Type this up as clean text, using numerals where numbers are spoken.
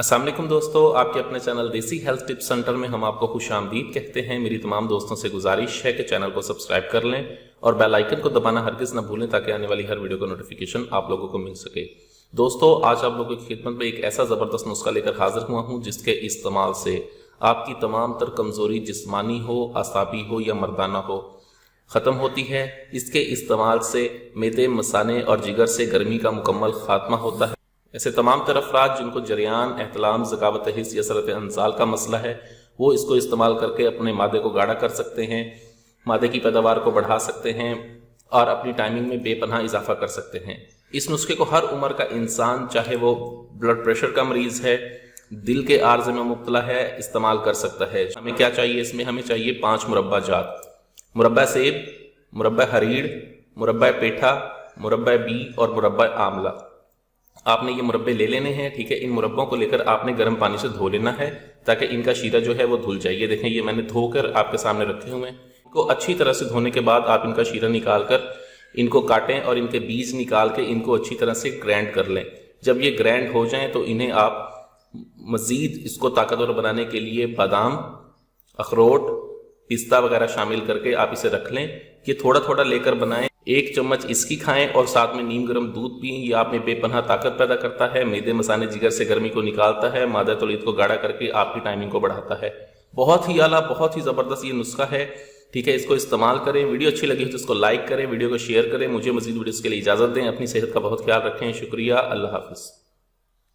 अस्सलाम वालेकुम दोस्तों, आपके अपने चैनल देसी हेल्थ टिप्स सेंटर में हम आपको खुश आमदीद कहते हैं। मेरी तमाम दोस्तों से गुजारिश है कि चैनल को सब्सक्राइब कर लें और बेल आइकन को दबाना हरगिज़ न भूलें ताकि आने वाली हर वीडियो का नोटिफिकेशन आप लोगों को मिल सके। दोस्तों, आज आप लोगों की खिदमत में एक ऐसा ज़बरदस्त नुस्खा लेकर हाजिर हुआ हूँ जिसके इस्तेमाल से आपकी तमाम तर कमज़ोरी जिस्मानी हो, आसाबी हो या मर्दाना हो, ख़त्म होती है। इसके इस्तेमाल से मैदे, मसाने और जिगर से गर्मी का मुकम्मल खात्मा होता है। ऐसे तमाम तर अफराद जिनको जरियान, एहतलाम, ज़कावत हिस्स या सरत अंसाल का मसला है, वो इसको इस्तेमाल करके अपने मादे को गाढ़ा कर सकते हैं, मादे की पैदावार को बढ़ा सकते हैं और अपनी टाइमिंग में बेपनाह इजाफा कर सकते हैं। इस नुस्खे को हर उम्र का इंसान, चाहे वो ब्लड प्रेशर का मरीज़ है, दिल के आर्ज़े में मुब्तला है, इस्तेमाल कर सकता है। हमें क्या चाहिए? इसमें हमें चाहिए 5 मुरब्बा जात: मुरब्बा सेब, मुरब्बा हरीड़, मुरब्बा पेठा, मुरब्बा बी और मुरब्बा आंवला। आपने ये मुरब्बे ले लेने हैं, ठीक है। इन मुरब्बों को लेकर आपने गर्म पानी से धो लेना है ताकि इनका शीरा जो है वो धुल जाए। ये देखें, ये मैंने धोकर आपके सामने रखे हुए हैं। इनको अच्छी तरह से धोने के बाद आप इनका शीरा निकाल कर इनको काटें और इनके बीज निकाल के इनको अच्छी तरह से ग्राइंड कर लें। जब ये ग्राइंड हो जाएं तो इन्हें आप मज़ीद इसको ताकतवर बनाने के लिए बादाम, अखरोट, पिस्ता वगैरह शामिल करके आप इसे रख लें। ये थोड़ा थोड़ा लेकर बनाएं। 1 चम्मच इसकी खाएं और साथ में नीम गर्म दूध पिएं। ये आप में बेपनाह ताकत पैदा करता है, मैदे, मसाने, जिगर से गर्मी को निकालता है, मादा तौलीद को गाढ़ा करके आपकी टाइमिंग को बढ़ाता है। बहुत ही आला, बहुत ही ज़बरदस्त ये नुस्खा है, ठीक है। इसको इस्तेमाल करें। वीडियो अच्छी लगी तो इसको लाइक करें, वीडियो को शेयर करें। मुझे मज़ीद वीडियोज़ के लिए इजाज़त दें। अपनी सेहत का बहुत ख्याल रखें। शुक्रिया। अल्लाह हाफ़िज़।